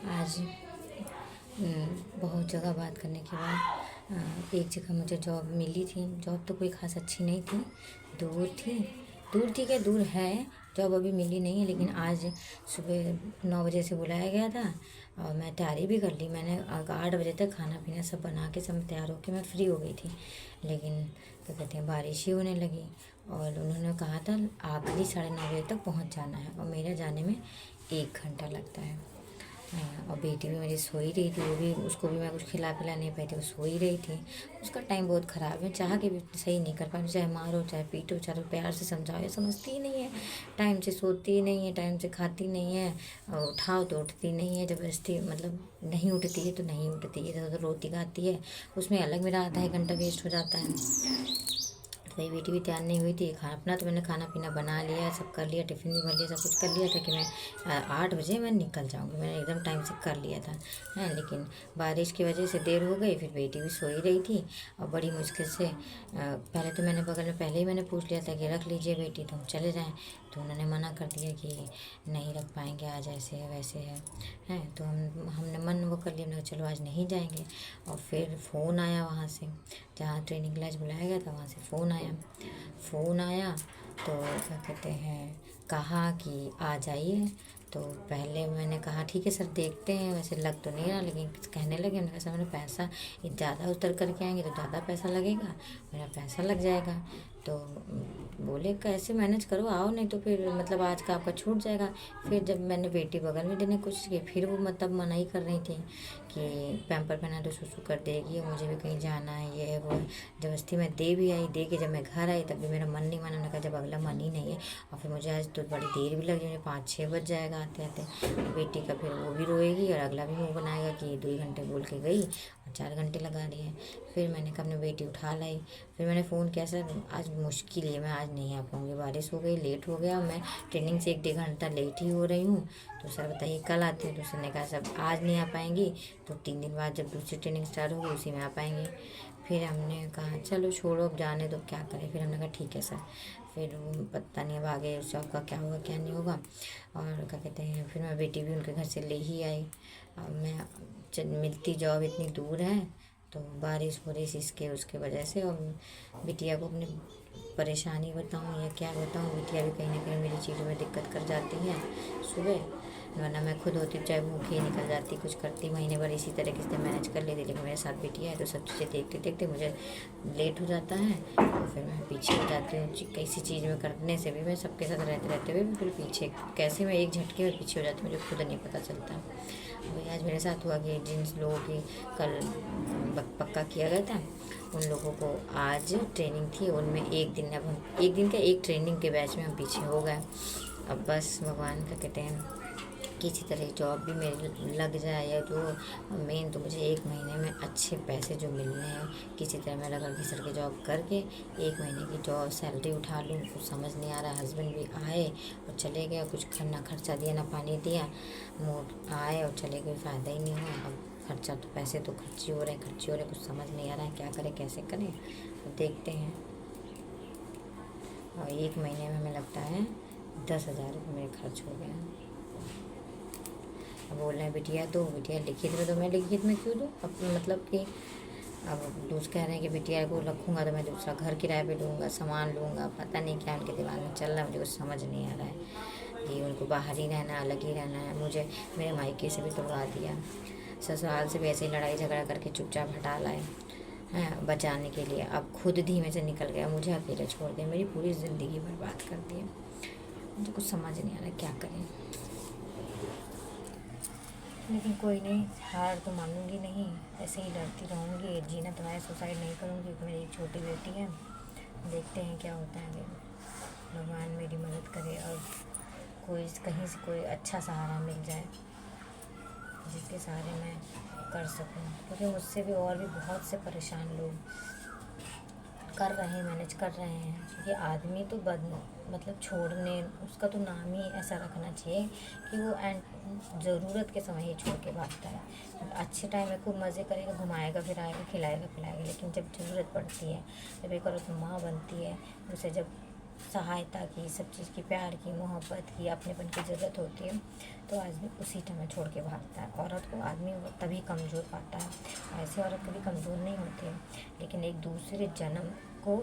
आज बहुत जगह बात करने के बाद एक जगह मुझे जॉब मिली थी। जॉब तो कोई ख़ास अच्छी नहीं थी, दूर थी क्या, दूर है। जॉब अभी मिली नहीं है, लेकिन आज सुबह 9 बजे से बुलाया गया था और मैं तैयारी भी कर ली। मैंने 8 बजे तक खाना पीना सब बना के सब तैयार होके मैं फ्री हो गई थी, लेकिन क्या कहते हैं, बारिश ही होने लगी और उन्होंने कहा था आखिरी 9:30 बजे तक पहुंच जाना है और मेरा जाने में 1 घंटा लगता है। हाँ, और बेटी भी मेरी सो ही रही थी, वो भी, उसको भी मैं कुछ खिला पिला नहीं पाई थी, वो सो ही रही थी। उसका टाइम बहुत ख़राब है, चाह के भी सही नहीं कर पाई, चाहे मारो चाहे पीटो चाहे प्यार से समझाओ, ये समझती ही नहीं है। टाइम से सोती ही नहीं है, टाइम से खाती नहीं है, और उठाओ तो उठती नहीं है, ज़बरदस्ती मतलब नहीं उठती है तो नहीं उठती है, इधर उधर रोती गाती है, उसमें अलग मेरा आधा 1 घंटा वेस्ट हो जाता है। मेरी बेटी भी तैयार नहीं हुई थी। अपना तो मैंने खाना पीना बना लिया, सब कर लिया, टिफ़िन भी भर लिया, सब कुछ कर लिया था कि मैं 8 बजे मैं निकल जाऊंगी, मैंने एकदम टाइम से कर लिया था। है, लेकिन बारिश की वजह से देर हो गई, फिर बेटी भी सो ही रही थी और बड़ी मुश्किल से पहले तो मैंने बगल में पहले ही मैंने पूछ लिया था कि रख लीजिए बेटी, तो हम चले जाएँ, तो उन्होंने मना कर दिया कि नहीं रख पाएंगे, आज ऐसे है वैसे है। हैं, तो हमने मन वो कर लिया, हमने कहा चलो आज नहीं जाएंगे। और फिर फ़ोन आया वहाँ से, जहाँ ट्रेनिंग क्लास बुलाया गया था वहाँ से फ़ोन आया तो क्या कहते हैं, कहा कि आ जाइए। तो पहले मैंने कहा ठीक है सर, देखते हैं, वैसे लग तो नहीं रहा, लेकिन कहने लगे, मैंने कहा सर मैंने पैसा ज़्यादा उतर करके आएंगे तो ज़्यादा पैसा लगेगा, मेरा पैसा लग जाएगा। तो बोले कैसे मैनेज करो, आओ, नहीं तो फिर मतलब आज का आपका छूट जाएगा। फिर जब मैंने बेटी बगल में देने की कोशिश की, फिर वो मतलब मना ही कर रही थी कि पैम्पर पहना तो सुसु कर देगी, मुझे भी कहीं जाना है, ये है वो है। जबरदस्ती मैं दे भी आई, दे के जब मैं घर आई तब भी मेरा मन नहीं माना। मैंने कहा जब अगला मन ही नहीं है, और फिर मुझे आज तो बड़ी देर भी लग जाएगी, 5-6 बज जाएगा आते आते। बेटी का फिर वो भी रोएगी और अगला भी मुँह बनाएगा कि 2 घंटे बोल के गई और 4 घंटे लगा रही है। फिर मैंने कहा अपनी बेटी उठा लाई। फिर मैंने फ़ोन किया, सर आज मुश्किल है, मैं आज नहीं आ पाऊँगी, बारिश हो गई, लेट हो गया, मैं ट्रेनिंग से 1-1.5 घंटा लेट ही हो रही हूँ, तो सर बताइए कल आती हूँ। तो सर ने कहा सर आज नहीं आ पाएंगी तो 3 दिन बाद जब दूसरी ट्रेनिंग स्टार्ट होगी उसी में आ पाएंगे। फिर हमने कहा चलो छोड़ो, अब जाने दो, क्या करें। फिर हमने कहा ठीक है सर। फिर वो पता नहीं अब आगे उस जॉब का क्या होगा क्या नहीं होगा। और क्या कहते हैं, फिर मैं बेटी भी उनके घर से ले ही आई। अब मैं मिलती जॉब इतनी दूर है, तो बारिश हो रही इसके उसके वजह से, और बिटिया को अपनी परेशानी बताऊँ या क्या बताऊँ, बिटिया भी कहीं ना कहीं मेरी चीज़ों में दिक्कत कर जाती है सुबह, वरना मैं खुद होती चाहे भूखी निकल जाती, कुछ करती, महीने भर इसी तरीके से मैनेज कर लेती। लेकिन मेरे साथ बिटिया है तो सब चीज़ें देखते देखते मुझे लेट हो जाता है, तो फिर मैं पीछे हो जाती हूँ। किसी चीज़ में करने से भी मैं सबके साथ रहते रहते हुए भी फिर पीछे, कैसे मैं एक झटके में पीछे हो जाती हूँ, मुझे खुद नहीं पता चलता। वही आज मेरे साथ हुआ कि जिन लोगों की कल पक्का किया गया था, उन लोगों को आज ट्रेनिंग थी, उनमें एक दिन, अब हम एक दिन का एक ट्रेनिंग के बैच में हम पीछे हो गए। अब बस भगवान का कहते हैं किसी तरह जॉब भी मेरी लग जाए, या जो मेन तो मुझे 1 महीने में अच्छे पैसे जो मिलने हैं, किसी तरह मैं लगा घिसर के जॉब करके 1 महीने की जॉब सैलरी उठा लूँ। कुछ समझ नहीं आ रहा, हस्बैंड भी आए और चले गए, कुछ ना खर्चा दिया ना पानी दिया, मूड आए और चले गए, फ़ायदा ही नहीं हुआ। अब खर्चा तो पैसे तो खर्च ही हो रहे हैं, कुछ समझ नहीं आ रहा है क्या करें कैसे करें, तो देखते हैं। और 1 महीने में हमें लगता है 10,000 रुपये मेरे खर्च हो गए हैं। अब बोल रहे हैं बिटिया दो, बिटिया लिखित में दो, मैं लिखित में क्यों दूँ, अब मतलब कि अब दूसरे कह रहे हैं कि बिटिया को रखूँगा तो मैं दूसरा घर किराए पे लूँगा, सामान लूँगा, पता नहीं क्या उनके दिमाग में चल रहा है, मुझे कुछ समझ नहीं आ रहा है कि उनको बाहर ही रहना, अलग ही रहना है। मुझे मेरे मायके से भी तोड़ा दिया, ससुराल से भी ऐसे ही लड़ाई झगड़ा करके चुपचाप हटा लाए हैं बचाने के लिए। अब खुद धीमे से निकल गया, मुझे अकेले छोड़ दिया, मेरी पूरी ज़िंदगी बर्बाद कर दी। मुझे कुछ समझ नहीं आ रहा क्या करें, लेकिन कोई नहीं, हार तो मानूंगी नहीं, ऐसे ही लड़ती रहूँगी, जीना तो मैं सुसाइड नहीं करूँगी क्योंकि मेरी एक छोटी बेटी है। देखते हैं क्या होता है, भगवान मेरी मदद करे और कोई कहीं से कोई अच्छा सहारा मिल जाए जिसके सहारे मैं कर सकूँ, क्योंकि मुझसे भी और भी बहुत से परेशान लोग कर रहे हैं, मैनेज कर रहे हैं। क्योंकि आदमी तो मतलब छोड़ने, उसका तो नाम ही ऐसा रखना चाहिए कि वो ज़रूरत के समय ही छोड़ के भागता है। अच्छे टाइम में खूब मज़े करेगा, घुमाएगा फिराएगा, खिलाएगा पिलाएगा, लेकिन जब ज़रूरत पड़ती है, जब एक औरत माँ बनती है, उसे जब सहायता की, सब चीज़ की, प्यार की, मोहब्बत की, अपनेपन की ज़रूरत होती है तो आदमी उसी टाइम छोड़ के भागता है। औरत को आदमी तभी कमज़ोर पाता है। ऐसे औरत कभी कमज़ोर नहीं होती है, लेकिन एक दूसरे जन्म को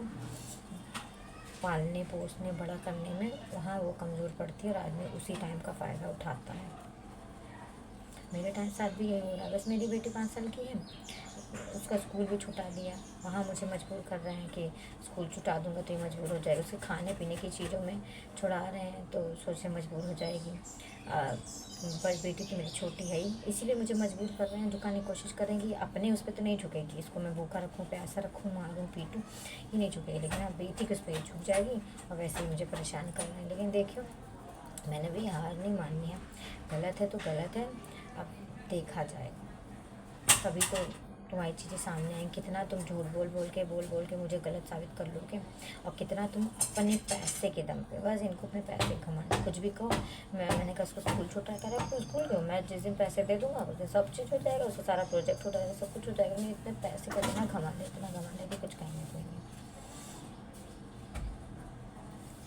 पालने पोसने बड़ा करने में वहाँ वो कमज़ोर पड़ती है और आदमी उसी टाइम का फ़ायदा उठाता है। मेरे टाइम साथ भी यही हो रहा है। बस मेरी बेटी 5 साल की है, उसका स्कूल भी छुटा दिया। वहाँ मुझे मजबूर कर रहे हैं कि स्कूल छुटा दूँगा तो ये मजबूर हो जाएगी। उसके खाने पीने की चीज़ों में छुड़ा रहे हैं तो सोचे मजबूर हो जाएगी। बड़ी बेटी तो मेरी छोटी है ही, इसीलिए मुझे मजबूर कर रहे हैं। झुकाने की कोशिश करेंगी, अपने उस पर तो नहीं झुकेगी। इसको मैं भूखा रखूँ, प्यासा रखूँ, मारूँ पीटूँ, ये नहीं झुकेगी। लेकिन अब बेटी के उस पर झुक जाएगी और वैसे ही मुझे परेशान कर रहे हैं। लेकिन देखियो, मैंने भी हार नहीं माननी है। गलत है तो गलत है, अब देखा जाएगा। कभी तो तुम्हारी चीज़ें सामने आएंगी। कितना तुम झूठ बोल बोल के मुझे गलत साबित कर लोगे, और कितना तुम अपने पैसे के दम पे, बस इनको अपने पैसे घमंड। कुछ भी कहो, मैंने कहा उसको स्कूल छुटा कर रहा है, स्कूल क्यों, मैं जिस दिन पैसे दे दूँगा उस दिन सब चीज़ हो जाएगा, उसका सारा प्रोजेक्ट हो जाएगा, सब कुछ हो जाएगा। नहीं, इतने पैसे का इतना घमंड है कि कुछ कहेंगे कोई नहीं।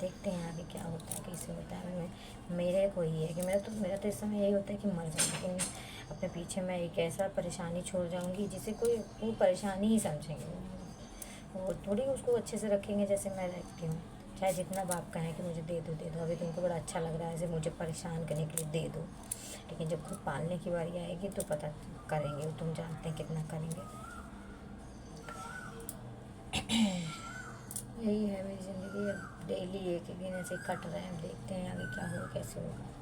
देखते हैं आगे क्या होता है, कैसे होता है। मेरे को ही है कि मेरा तो इस समय यही होता है कि मर जाऊँ, लेकिन अपने पीछे मैं एक ऐसा परेशानी छोड़ जाऊँगी जिसे कोई वो परेशानी ही समझेंगे। वो थोड़ी उसको अच्छे से रखेंगे जैसे मैं रखती हूँ। चाहे जितना बाप कहें कि मुझे दे दो, अभी तुमको बड़ा अच्छा लग रहा है ऐसे मुझे परेशान करने के लिए दे दो, लेकिन जब खुद पालने की बारी आएगी तो पता करेंगे, तुम जानते हैं कितना करेंगे। यही है मेरी ज़िंदगी। अब डेली एक एक दिन ऐसे कट रहे हैं। देखते हैं आगे क्या होगा, कैसे होगा।